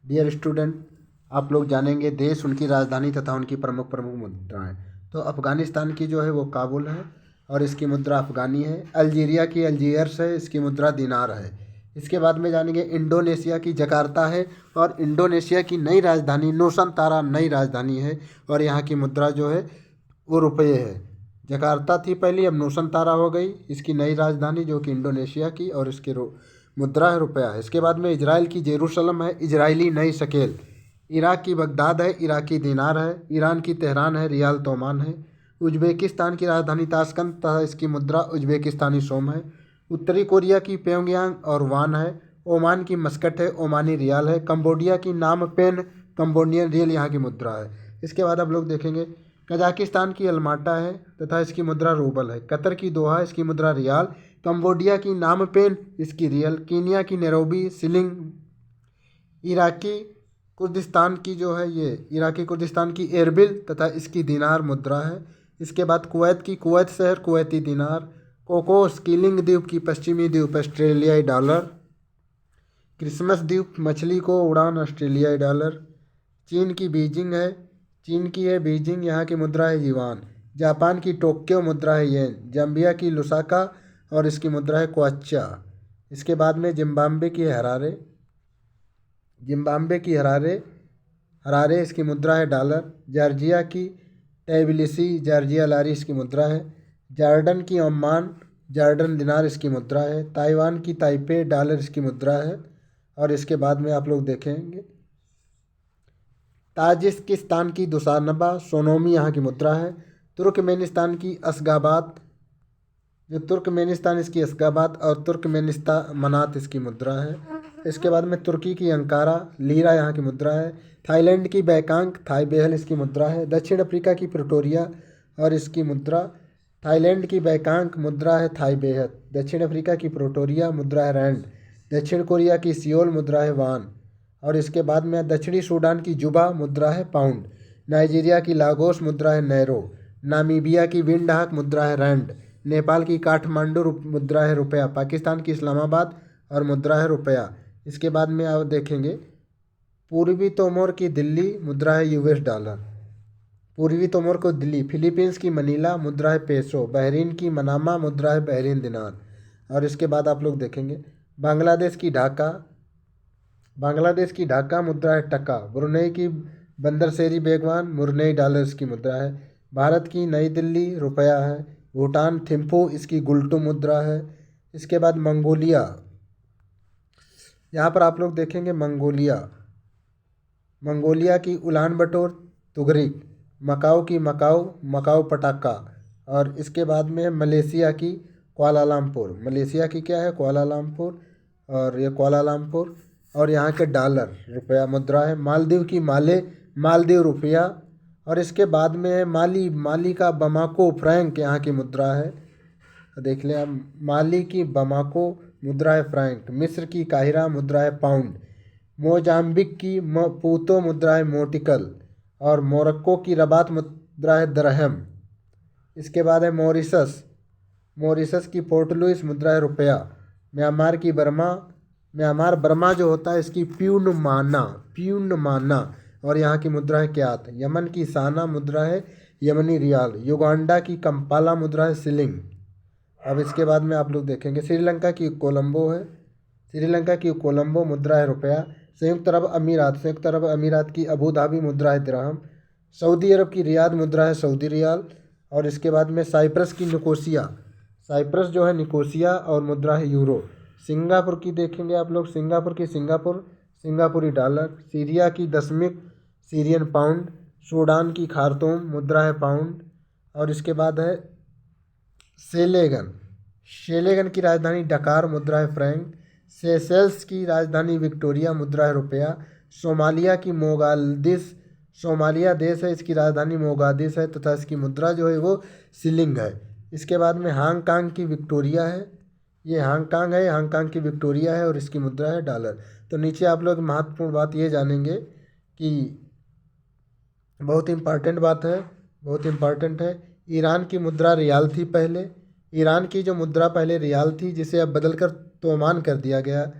Dear student, आप लोग जानेंगे देश, उनकी राजधानी तथा उनकी प्रमुख प्रमुख मुद्राएं। तो अफ़गानिस्तान की जो है वो काबुल है और इसकी मुद्रा अफ़गानी है। अल्जीरिया की अल्जीयर्स है, इसकी मुद्रा दिनार है। इसके बाद में जानेंगे इंडोनेशिया की जकार्ता है और इंडोनेशिया की नई राजधानी नूसनतारा नई राजधानी है और यहाँ की मुद्रा जो है वो रुपये है। जकार्ता थी पहली, अब नूसनतारा हो गई इसकी नई राजधानी जो कि इंडोनेशिया की, और इसकी मुद्रा है रुपया है। इसके बाद में इजराइल की जेरूसलम है, इजरायली नई शकेल। इराक की बगदाद है, इराकी दिनार है। ईरान की तेहरान है, रियाल तोमान है। उज्बेकिस्तान की राजधानी ताशकंद तथा इसकी मुद्रा उज्बेकिस्तानी सोम है। उत्तरी कोरिया की प्योंगयांग और वान है। ओमान की मस्कट है, ओमानी रियाल है। कंबोडिया की नाम पेन, कंबोडियन रियल यहाँ की मुद्रा है। इसके बाद आप लोग देखेंगे कजाकिस्तान की अलमाटा है तथा इसकी मुद्रा रूबल है। कतर की दोहा, इसकी मुद्रा रियाल। कंबोडिया की नाम पेन, इसकी रियल। कीनिया की नैरोबी सिलिंग। इराकी कुर्दिस्तान की जो है ये इराकी कुर्दिस्तान की एरबिल तथा इसकी दिनार मुद्रा है। इसके बाद कुवैत की कुवैत शहर, कुवैती दिनार। कोकोस कीलिंग द्वीप की पश्चिमी द्वीप, ऑस्ट्रेलियाई डॉलर। क्रिसमस द्वीप मछली को उड़ान, ऑस्ट्रेलियाई डॉलर। चीन की बीजिंग है, चीन की है बीजिंग, यहाँ की मुद्रा है युआन। जापान की टोक्यो मुद्रा है येन। जाम्बिया की लुसाका और इसकी मुद्रा है क्वाचा। इसके बाद में जिम्बाब्वे की हरारे, जिम्बाब्वे की हरारे, हरारे इसकी मुद्रा है डॉलर। जॉर्जिया की टबिलिसी, जॉर्जिया लारी इसकी मुद्रा है। जॉर्डन की अम्मान, जॉर्डन दिनार इसकी मुद्रा है। ताइवान की ताइपे, डॉलर इसकी मुद्रा है। और इसके बाद में आप लोग देखेंगे ताजिकिस्तान की दुसानबा, सोनोमी यहाँ की मुद्रा है। तुर्कमेनिस्तान की अशगाबाद, जो तुर्कमेनिस्तान इसकी अशगाबाद और तुर्कमेनिस्तान मनात इसकी मुद्रा है। इसके बाद में तुर्की की अंकारा, लीरा यहाँ की मुद्रा है। थाईलैंड की बैकांग, थाई बेहल इसकी मुद्रा है। दक्षिण अफ्रीका की प्रिटोरिया और इसकी मुद्रा, थाईलैंड की बैकांग मुद्रा है थाई बेहल। दक्षिण अफ्रीका की प्रिटोरिया मुद्रा है रैंड। दक्षिण कोरिया की सियोल मुद्रा है वान। और इसके बाद में दक्षिणी सूडान की जुबा मुद्रा है पाउंड। नाइजीरिया की लागोस मुद्रा है नैरो। नामीबिया की विंडहाक मुद्रा है रैंड। नेपाल की काठमांडू मुद्रा है रुपया। पाकिस्तान की इस्लामाबाद और मुद्रा है रुपया। इसके बाद में आप देखेंगे पूर्वी तोमोर की दिल्ली मुद्रा है यूएस डॉलर। पूर्वी तोमोर को दिल्ली। फिलीपींस की मनीला मुद्रा है पेसो। बहरीन की मनामा मुद्रा है बहरीन दिनार। और इसके बाद आप लोग देखेंगे बांग्लादेश की ढाका, बांग्लादेश की ढाका मुद्रा है टका। ब्रुनई की बंदरशेरी बेगवान, ब्रुनई डॉलर्स की मुद्रा है। भारत की नई दिल्ली रुपया है। भूटान थिम्पू, इसकी गुल्टू मुद्रा है। इसके बाद मंगोलिया, यहाँ पर आप लोग देखेंगे मंगोलिया, मंगोलिया की उलान बटोर तुगरिक। मकाओ की मकाओ, मकाओ पटाका। और इसके बाद में मलेशिया की कुआलालंपुर, मलेशिया की क्या है कुआलालंपुर, और ये कुआलालंपुर। और यहाँ के डॉलर रुपया मुद्रा है। मालदीव की माले, मालदीव रुपया। और इसके बाद में है माली, माली का बमाको फ्रैंक यहाँ की मुद्रा है। देख लें आप, माली की बमाको मुद्रा है फ्रैंक। मिस्र की काहिरा मुद्रा है पाउंड। मोजाम्बिक की मपूतो मुद्रा है मोटिकल। और मोरक्को की रबात मुद्रा है दरहम। इसके बाद है मॉरिशस, मॉरिशस की पोर्ट लुइस मुद्रा है रुपया। म्यांमार की बर्मा, म्यांमार बर्मा जो होता है इसकी प्यून माना, प्यून माना। और यहाँ की मुद्रा है क्यात। यमन की साना मुद्रा है यमनी रियाल। युगांडा की कंपाला मुद्रा है सिलिंग। अब इसके बाद में आप लोग देखेंगे श्रीलंका की कोलंबो है, श्रीलंका की कोलंबो मुद्रा है रुपया। संयुक्त अरब अमीरात, संयुक्त अरब अमीरात की अबू धाबी मुद्रा है दिरहम। सऊदी अरब की रियाद मुद्रा है सऊदी रियाल। और इसके बाद में साइप्रस की निकोसिया, साइप्रस जो है निकोसिया और मुद्रा है यूरो। सिंगापुर की देखेंगे आप लोग, सिंगापुर की सिंगापुर, सिंगापुरी डॉलर। सीरिया की दशमिक, सीरियन पाउंड। सूडान की खार्तूम मुद्रा है पाउंड। और इसके बाद है सेलेगन, शेलेगन की राजधानी डकार मुद्रा है फ्रैंक। सेशेल्स की राजधानी विक्टोरिया मुद्रा है रुपया। सोमालिया की मोगादिश, सोमालिया देश है, इसकी राजधानी मोगादिश है तथा इसकी मुद्रा जो है वो सिलिंग है। इसके बाद में हांगकांग की विक्टोरिया है, ये हांगकांग है, हांगकांग की विक्टोरिया है और इसकी मुद्रा है डॉलर। तो नीचे आप लोग महत्वपूर्ण बात ये जानेंगे कि बहुत इम्पॉर्टेंट बात है, बहुत इम्पॉर्टेंट है। ईरान की मुद्रा रियाल थी पहले, ईरान की जो मुद्रा पहले रियाल थी जिसे अब बदलकर तोमान कर दिया गया।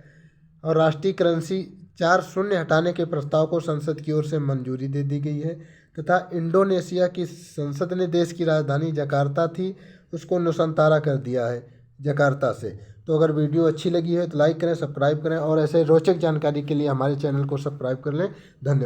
और राष्ट्रीय करेंसी 4-0 हटाने के प्रस्ताव को संसद की ओर से मंजूरी दे दी गई है तथा इंडोनेशिया की संसद ने देश की राजधानी जकार्ता थी उसको नुसंतारा कर दिया है जकार्ता से। तो अगर वीडियो अच्छी लगी है तो लाइक करें, सब्सक्राइब करें और ऐसे रोचक जानकारी के लिए हमारे चैनल को सब्सक्राइब कर लें। धन्यवाद।